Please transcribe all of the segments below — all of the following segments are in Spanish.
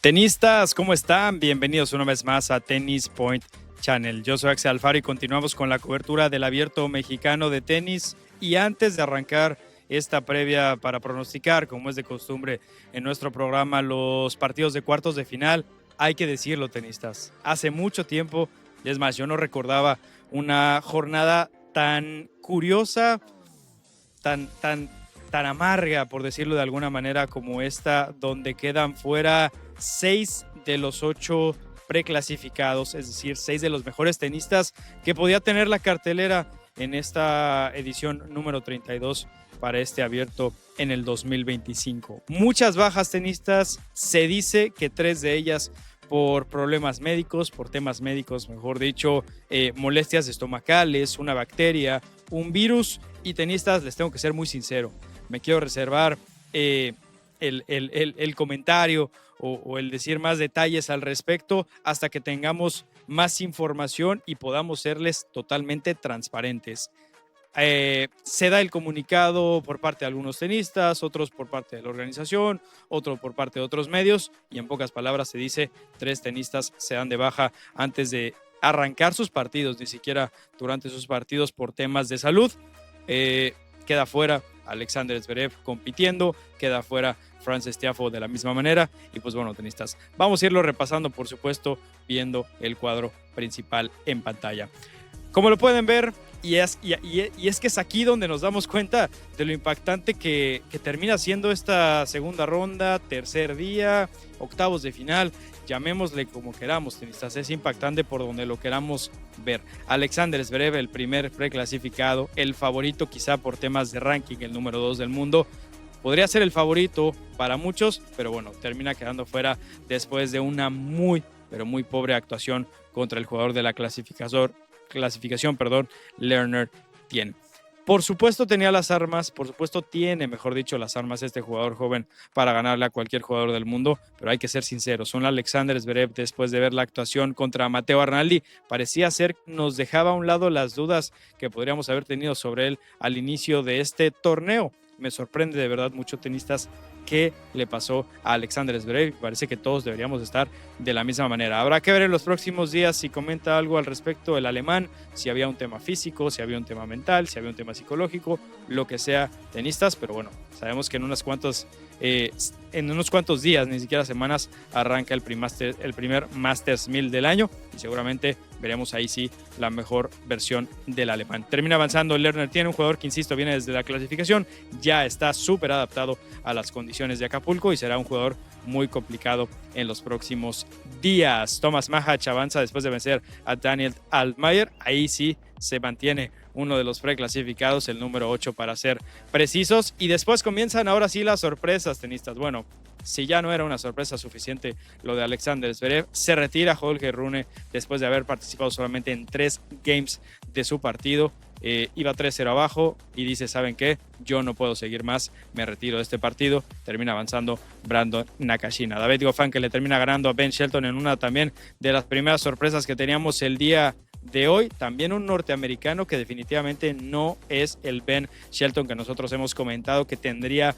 Tenistas, ¿cómo están? Bienvenidos una vez más a Tennis Point Channel. Yo soy Axel Alfaro y continuamos con la cobertura del Abierto Mexicano de tenis. Y antes de arrancar esta previa para pronosticar, como es de costumbre en nuestro programa, los partidos de cuartos de final, hay que decirlo, tenistas. Hace mucho tiempo, y es más, yo no recordaba una jornada tan curiosa, tan amarga, por decirlo de alguna manera, como esta, donde quedan fuera 6 de los 8 preclasificados, es decir, 6 de los mejores tenistas que podía tener la cartelera en esta edición número 32 para este abierto en el 2025. Muchas bajas tenistas, se dice que 3 de ellas por problemas médicos, por temas médicos, mejor dicho, molestias estomacales, una bacteria, un virus. Y tenistas, les tengo que ser muy sincero, me quiero reservar el comentario o el decir más detalles al respecto hasta que tengamos más información y podamos serles totalmente transparentes. Se da el comunicado por parte de algunos tenistas, otros por parte de la organización, otro por parte de otros medios, y en pocas palabras se dice 3 tenistas se dan de baja antes de arrancar sus partidos, ni siquiera durante sus partidos por temas de salud. Queda fuera Alexander Zverev compitiendo, queda fuera Frances Tiafoe de la misma manera. Y pues bueno, tenistas, vamos a irlo repasando, por supuesto, viendo el cuadro principal en pantalla. Como lo pueden ver, y es que es aquí donde nos damos cuenta de lo impactante que termina siendo esta segunda ronda, tercer día, octavos de final, llamémosle como queramos, tenistas, es impactante por donde lo queramos ver. Alexander Zverev, el primer preclasificado, el favorito quizá por temas de ranking, el número 2 del mundo, podría ser el favorito para muchos, pero bueno, termina quedando fuera después de una muy, pero muy pobre actuación contra el jugador de la clasificación, Lerner Tien. Por supuesto tenía las armas, por supuesto tiene, mejor dicho, las armas este jugador joven para ganarle a cualquier jugador del mundo, pero hay que ser sinceros, un Alexander Zverev, después de ver la actuación contra Matteo Arnaldi, parecía ser nos dejaba a un lado las dudas que podríamos haber tenido sobre él al inicio de este torneo. Me sorprende de verdad mucho, tenistas, qué le pasó a Alexander Zverev. Parece que todos deberíamos estar de la misma manera. Habrá que ver en los próximos días si comenta algo al respecto el alemán, si había un tema físico, si había un tema mental, si había un tema psicológico, lo que sea, tenistas, pero bueno, sabemos que en unos cuantos días, ni siquiera semanas, arranca el primer Masters 1000 del año y seguramente veremos ahí sí la mejor versión del alemán. Termina avanzando Lerner Tien, un jugador que, insisto, viene desde la clasificación, ya está súper adaptado a las condiciones de Acapulco y será un jugador muy complicado en los próximos días. Thomas Mahach avanza después de vencer a Daniel Altmaier, ahí sí se mantiene uno de los preclasificados, el número 8 para ser precisos, y después comienzan ahora sí las sorpresas, tenistas. Bueno, si ya no era una sorpresa suficiente lo de Alexander Zverev, se retira Holger Rune después de haber participado solamente en 3 games de su partido. Iba 3-0 abajo y dice, ¿saben qué? Yo no puedo seguir más, me retiro de este partido. Termina avanzando Brandon Nakashima. David Goffin, que le termina ganando a Ben Shelton en una también de las primeras sorpresas que teníamos el día de hoy. También un norteamericano que definitivamente no es el Ben Shelton que nosotros hemos comentado que tendría,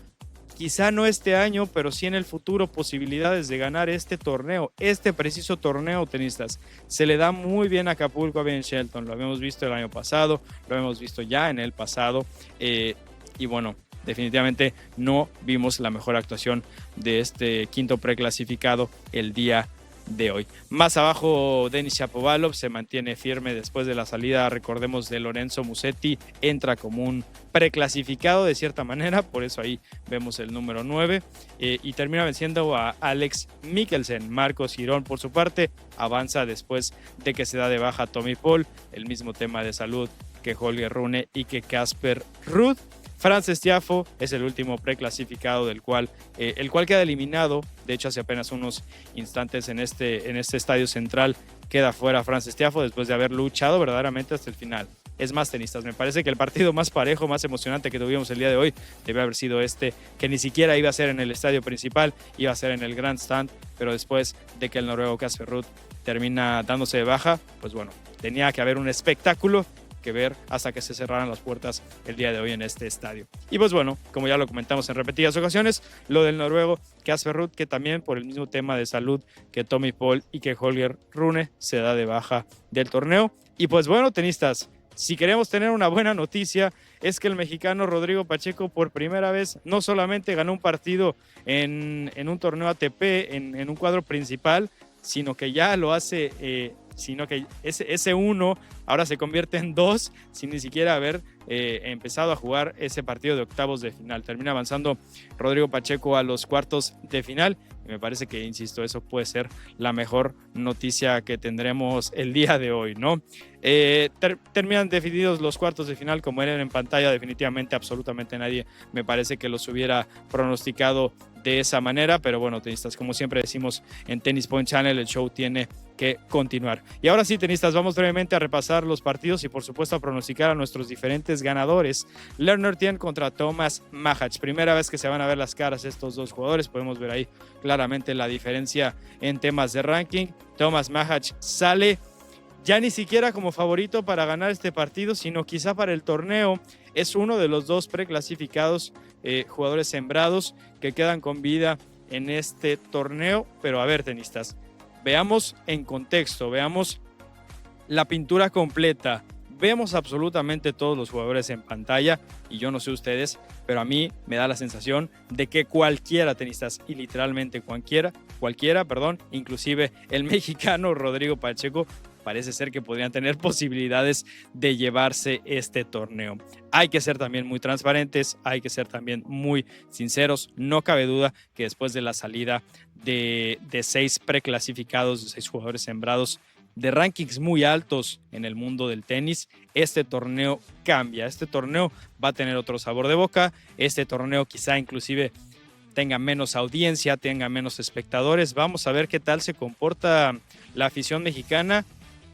quizá no este año, pero sí en el futuro, posibilidades de ganar este torneo, este preciso torneo, tenistas. Se le da muy bien a Acapulco a Ben Shelton, lo habíamos visto el año pasado, lo hemos visto ya en el pasado, y bueno, definitivamente no vimos la mejor actuación de este quinto preclasificado el día de hoy. Más abajo, Denis Shapovalov se mantiene firme después de la salida, recordemos, de Lorenzo Musetti, entra como un preclasificado de cierta manera, por eso ahí vemos el número 9, y termina venciendo a Alex Mikkelsen. Marcos Girón, por su parte, avanza después de que se da de baja Tommy Paul, el mismo tema de salud que Holger Rune y que Casper Ruud. Frances Tiafoe es el último preclasificado el cual queda eliminado. De hecho, hace apenas unos instantes en este estadio central queda fuera Frances Tiafoe después de haber luchado verdaderamente hasta el final. Es más, tenistas, me parece que el partido más parejo, más emocionante que tuvimos el día de hoy debe haber sido que ni siquiera iba a ser en el estadio principal, iba a ser en el Grandstand, pero después de que el noruego Casper Ruud termina dándose de baja, pues bueno, tenía que haber un espectáculo que ver hasta que se cerraran las puertas el día de hoy en este estadio. Y pues bueno, como ya lo comentamos en repetidas ocasiones, lo del noruego Casper Ruud, que también por el mismo tema de salud que Tommy Paul y que Holger Rune se da de baja del torneo. Y pues bueno, tenistas, si queremos tener una buena noticia, es que el mexicano Rodrigo Pacheco por primera vez no solamente ganó un partido en un torneo ATP, en un cuadro principal, sino que ya lo hace, sino que ese uno ahora se convierte en 2 sin ni siquiera haber empezado a jugar ese partido de octavos de final. Termina avanzando Rodrigo Pacheco a los cuartos de final y me parece que, insisto, eso puede ser la mejor noticia que tendremos el día de hoy, ¿no? Terminan definidos los cuartos de final como eran en pantalla. Definitivamente absolutamente nadie me parece que los hubiera pronosticado de esa manera, pero bueno, tenistas, como siempre decimos en Tennis Point Channel, el show tiene que continuar. Y ahora sí, tenistas, vamos brevemente a repasar los partidos y por supuesto a pronosticar a nuestros diferentes ganadores. Lerner Tien contra Thomas Machac, primera vez que se van a ver las caras estos dos jugadores, podemos ver ahí claramente la diferencia en temas de ranking. Thomas Machac sale ya ni siquiera como favorito para ganar este partido, sino quizá para el torneo. Es uno de los dos preclasificados jugadores sembrados que quedan con vida en este torneo. Pero a ver, tenistas, veamos en contexto, veamos la pintura completa. Vemos absolutamente todos los jugadores en pantalla y yo no sé ustedes, pero a mí me da la sensación de que cualquiera, tenistas, y literalmente cualquiera, inclusive el mexicano Rodrigo Pacheco, parece ser que podrían tener posibilidades de llevarse este torneo. Hay que ser también muy transparentes, hay que ser también muy sinceros. No cabe duda que después de la salida de 6 preclasificados, de 6 jugadores sembrados, de rankings muy altos en el mundo del tenis, este torneo cambia. Este torneo va a tener otro sabor de boca. Este torneo quizá inclusive tenga menos audiencia, tenga menos espectadores. Vamos a ver qué tal se comporta la afición mexicana,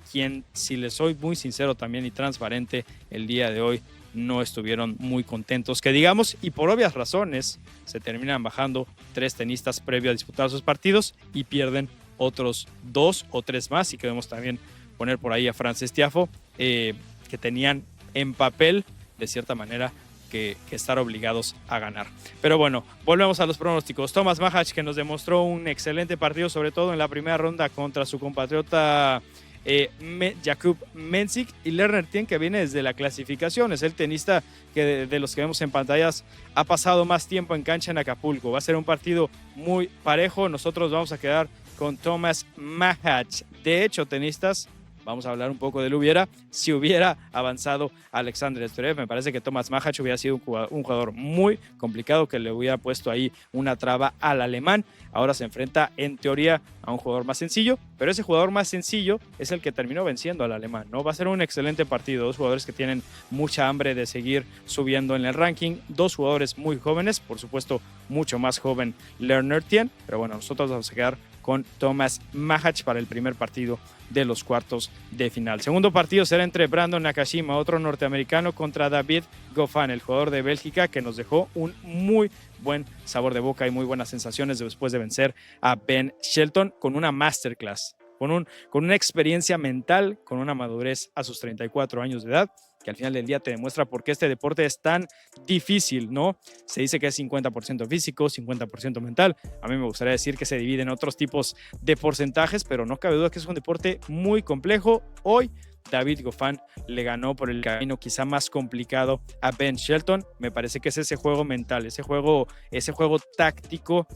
quien, si les soy muy sincero también y transparente, el día de hoy no estuvieron muy contentos, que digamos, y por obvias razones se terminan bajando 3 tenistas previo a disputar sus partidos y pierden otros 2 o 3 más, y queremos también poner por ahí a Frances Tiafoe, que tenían en papel de cierta manera que estar obligados a ganar. Pero bueno, volvemos a los pronósticos. Thomas Machac, que nos demostró un excelente partido, sobre todo en la primera ronda contra su compatriota Jakub Mensik, y Lerner Tien, que viene desde la clasificación, es el tenista que de los que vemos en pantallas ha pasado más tiempo en cancha en Acapulco. Va a ser un partido muy parejo. Nosotros vamos a quedar con Thomas Machac. De hecho, tenistas, vamos a hablar un poco del hubiera. Si hubiera avanzado Alexander Zverev, me parece que Thomas Machac hubiera sido un jugador muy complicado, que le hubiera puesto ahí una traba al alemán. Ahora se enfrenta en teoría a un jugador más sencillo, pero ese jugador más sencillo es el que terminó venciendo al alemán, ¿no? Va a ser un excelente partido. 2 jugadores que tienen mucha hambre de seguir subiendo en el ranking. 2 jugadores muy jóvenes, por supuesto mucho más joven Lerner Tien, pero bueno, nosotros vamos a quedar con Thomas Machac para el primer partido de los cuartos de final. Segundo partido será entre Brandon Nakashima, otro norteamericano, contra David Goffin, el jugador de Bélgica, que nos dejó un muy buen sabor de boca y muy buenas sensaciones después de vencer a Ben Shelton con una masterclass, con una experiencia mental, con una madurez a sus 34 años de edad, que al final del día te demuestra por qué este deporte es tan difícil, ¿no? Se dice que es 50% físico, 50% mental. A mí me gustaría decir que se divide en otros tipos de porcentajes, pero no cabe duda que es un deporte muy complejo. Hoy David Goffin le ganó por el camino quizá más complicado a Ben Shelton. Me parece que es ese juego mental, ese juego táctico,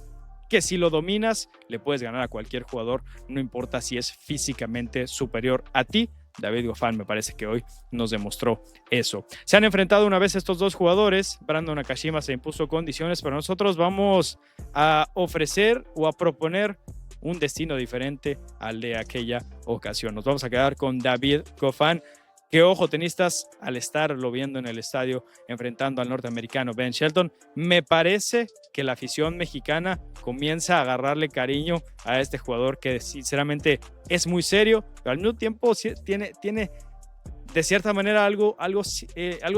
que si lo dominas le puedes ganar a cualquier jugador, no importa si es físicamente superior a ti. David Goffin me parece que hoy nos demostró eso. Se han enfrentado una vez estos dos jugadores. Brandon Nakashima se impuso condiciones, pero nosotros vamos a ofrecer o a proponer un destino diferente al de aquella ocasión. Nos vamos a quedar con David Goffin, que, ojo, tenistas, al estarlo viendo en el estadio enfrentando al norteamericano Ben Shelton, me parece que la afición mexicana comienza a agarrarle cariño a este jugador, que sinceramente es muy serio, pero al mismo tiempo tiene de cierta manera algo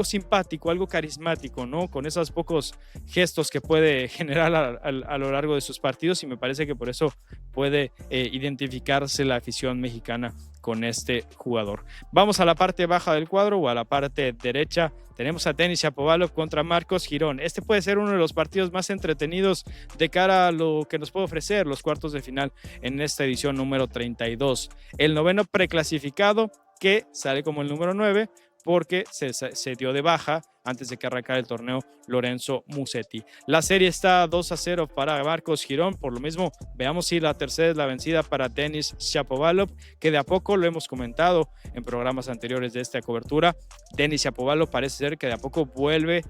simpático, algo carismático, ¿no? Con esos pocos gestos que puede generar a lo largo de sus partidos, y me parece que por eso puede identificarse la afición mexicana con este jugador. Vamos a la parte baja del cuadro o a la parte derecha. Tenemos a Denis Shapovalov contra Marcos Girón. Este puede ser uno de los partidos más entretenidos de cara a lo que nos puede ofrecer los cuartos de final en esta edición número 32. El noveno preclasificado que sale como el número 9 porque se dio de baja antes de que arrancara el torneo Lorenzo Musetti. La serie está 2-0 para Marcos Girón. Por lo mismo, veamos si la tercera es la vencida para Denis Shapovalov, que de a poco lo hemos comentado en programas anteriores de esta cobertura. Denis Shapovalov parece ser que de a poco vuelve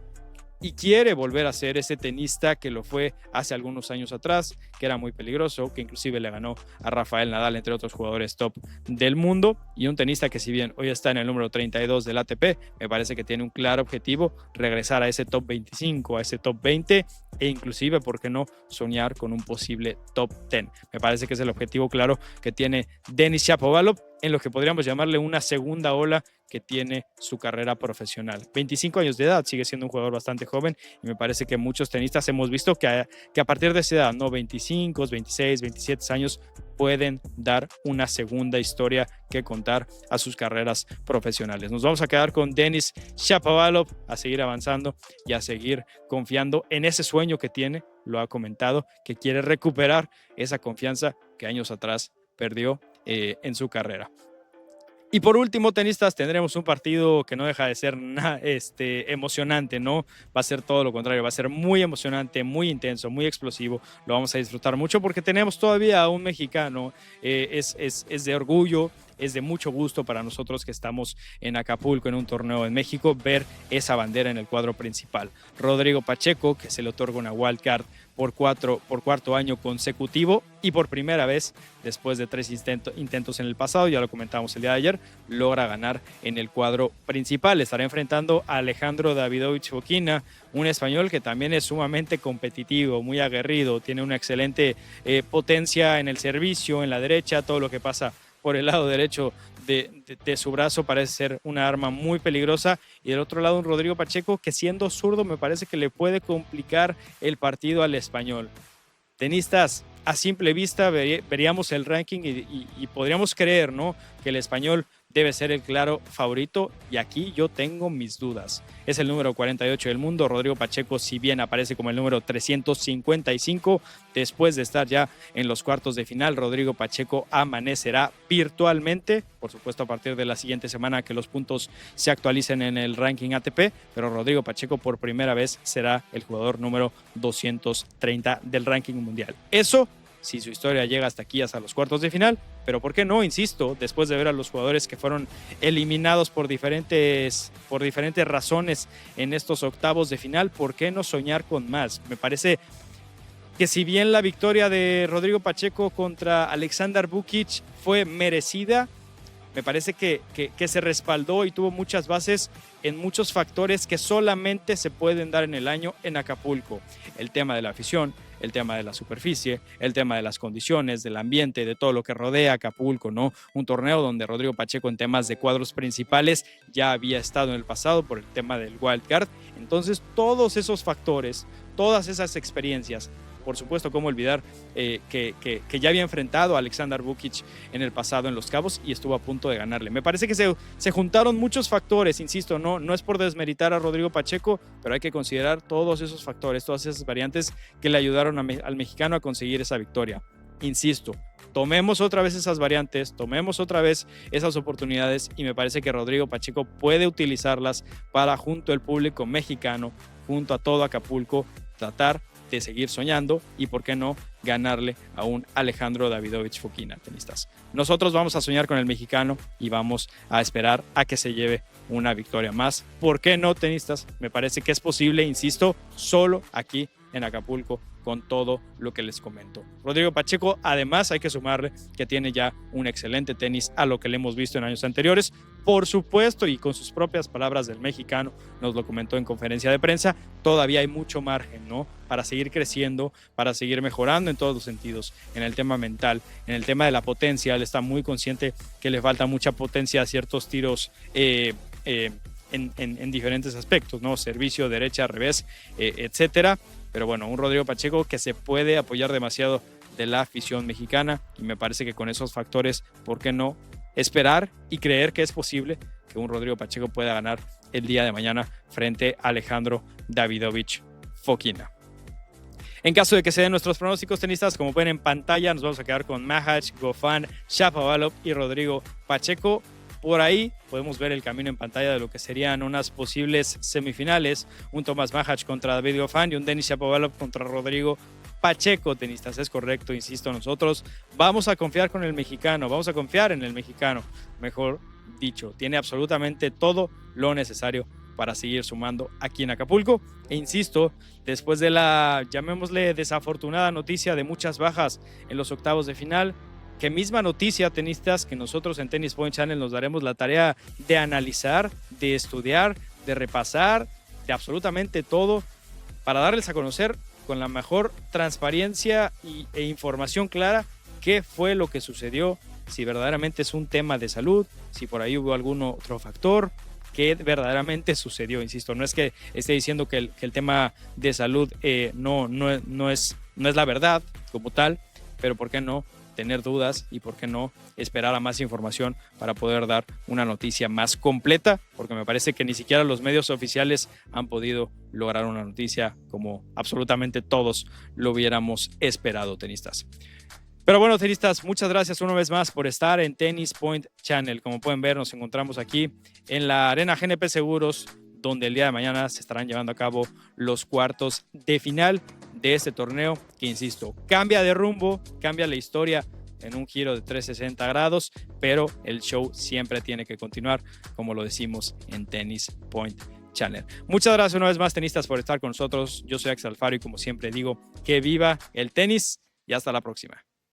y quiere volver a ser ese tenista que lo fue hace algunos años atrás, que era muy peligroso, que inclusive le ganó a Rafael Nadal, entre otros jugadores top del mundo, y un tenista que si bien hoy está en el número 32 del ATP, me parece que tiene un claro objetivo, regresar a ese top 25, a ese top 20, e inclusive, ¿por qué no soñar con un posible top 10? Me parece que es el objetivo claro que tiene Denis Shapovalov en lo que podríamos llamarle una segunda ola que tiene su carrera profesional. 25 años de edad, sigue siendo un jugador bastante joven y me parece que muchos tenistas hemos visto que a partir de esa edad, ¿no? 25, 26, 27 años, pueden dar una segunda historia que contar a sus carreras profesionales. Nos vamos a quedar con Denis Shapovalov, a seguir avanzando y a seguir confiando en ese sueño que tiene, lo ha comentado, que quiere recuperar esa confianza que años atrás perdió en su carrera. Y por último, tenistas, tendremos un partido que no deja de ser emocionante, ¿no? Va a ser todo lo contrario, va a ser muy emocionante, muy intenso, muy explosivo. Lo vamos a disfrutar mucho porque tenemos todavía a un mexicano. Es de orgullo, es de mucho gusto para nosotros que estamos en Acapulco, en un torneo en México, ver esa bandera en el cuadro principal. Rodrigo Pacheco, que se le otorga una wildcard por cuarto año consecutivo y por primera vez después de 3 intentos en el pasado, ya lo comentamos el día de ayer, logra ganar en el cuadro principal. Estará enfrentando a Alejandro Davidovich Fokina, un español que también es sumamente competitivo, muy aguerrido, tiene una excelente potencia en el servicio, en la derecha, todo lo que pasa por el lado derecho de su brazo parece ser una arma muy peligrosa, y del otro lado un Rodrigo Pacheco que siendo zurdo me parece que le puede complicar el partido al español. Tenistas, a simple vista veríamos el ranking y podríamos creer, ¿no?, que el español debe ser el claro favorito, y aquí yo tengo mis dudas. Es el número 48 del mundo. Rodrigo Pacheco, si bien aparece como el número 355, después de estar ya en los cuartos de final, Rodrigo Pacheco amanecerá virtualmente, por supuesto a partir de la siguiente semana que los puntos se actualicen en el ranking ATP, pero Rodrigo Pacheco por primera vez será el jugador número 230 del ranking mundial. Eso si su historia llega hasta aquí, hasta los cuartos de final, pero ¿por qué no? Insisto, después de ver a los jugadores que fueron eliminados por diferentes razones en estos octavos de final, ¿por qué no soñar con más? Me parece que si bien la victoria de Rodrigo Pacheco contra Aleksandar Vukic fue merecida, me parece que se respaldó y tuvo muchas bases en muchos factores que solamente se pueden dar en el año en Acapulco. El tema de la afición, el tema de la superficie, el tema de las condiciones, del ambiente, de todo lo que rodea Acapulco, ¿no? Un torneo donde Rodrigo Pacheco en temas de cuadros principales ya había estado en el pasado por el tema del wildcard. Entonces, todos esos factores, todas esas experiencias, por supuesto, cómo olvidar que ya había enfrentado a Aleksandar Vukic en el pasado en Los Cabos y estuvo a punto de ganarle. Me parece que se juntaron muchos factores, insisto, no es por desmeritar a Rodrigo Pacheco, pero hay que considerar todos esos factores, todas esas variantes que le ayudaron al mexicano a conseguir esa victoria. Insisto, tomemos otra vez esas variantes, tomemos otra vez esas oportunidades, y me parece que Rodrigo Pacheco puede utilizarlas para, junto al público mexicano, junto a todo Acapulco, tratar de seguir soñando y, por qué no, ganarle a un Alejandro Davidovich Fokina, tenistas. Nosotros vamos a soñar con el mexicano y vamos a esperar a que se lleve una victoria más. ¿Por qué no, tenistas? Me parece que es posible, insisto, solo aquí en Acapulco, con todo lo que les comento. Rodrigo Pacheco, además, hay que sumarle que tiene ya un excelente tenis a lo que le hemos visto en años anteriores. Por supuesto, y con sus propias palabras del mexicano, nos lo comentó en conferencia de prensa, todavía hay mucho margen, ¿no?, para seguir creciendo, para seguir mejorando en todos los sentidos, en el tema mental, en el tema de la potencia. Él está muy consciente que le falta mucha potencia a ciertos tiros en diferentes aspectos, ¿no?, servicio, derecha, revés, etcétera. Pero bueno, un Rodrigo Pacheco que se puede apoyar demasiado de la afición mexicana, y me parece que con esos factores, ¿por qué no esperar y creer que es posible que un Rodrigo Pacheco pueda ganar el día de mañana frente a Alejandro Davidovich Fokina. En caso de que se den nuestros pronósticos tenistas, como ven en pantalla, nos vamos a quedar con Machac, Goffin, Shapovalov y Rodrigo Pacheco. Por ahí podemos ver el camino en pantalla de lo que serían unas posibles semifinales, un Tomás Machac contra David Goffin y un Denis Shapovalov contra Rodrigo Pacheco, tenistas. Es correcto, insisto, nosotros vamos a confiar con el mexicano, vamos a confiar en el mexicano, mejor dicho, tiene absolutamente todo lo necesario para seguir sumando aquí en Acapulco. E insisto, después de la, llamémosle, desafortunada noticia de muchas bajas en los octavos de final, que misma noticia, tenistas, que nosotros en Tennis Point Channel nos daremos la tarea de analizar, de estudiar, de repasar, de absolutamente todo, para darles a conocer con la mejor transparencia e información clara qué fue lo que sucedió, si verdaderamente es un tema de salud, si por ahí hubo algún otro factor, qué verdaderamente sucedió. Insisto, no es que esté diciendo que el tema de salud no es la verdad como tal, pero ¿por qué no tener dudas y por qué no esperar a más información para poder dar una noticia más completa? Porque me parece que ni siquiera los medios oficiales han podido lograr una noticia como absolutamente todos lo hubiéramos esperado, tenistas. Pero bueno, tenistas, muchas gracias una vez más por estar en Tennis Point Channel. Como pueden ver, nos encontramos aquí en la Arena GNP Seguros, donde el día de mañana se estarán llevando a cabo los cuartos de final de este torneo, que insisto, cambia de rumbo, cambia la historia en un giro de 360 grados, pero el show siempre tiene que continuar, como lo decimos en Tennis Point Channel. Muchas gracias una vez más, tenistas, por estar con nosotros. Yo soy Axel Alfaro y como siempre digo, que viva el tenis y hasta la próxima.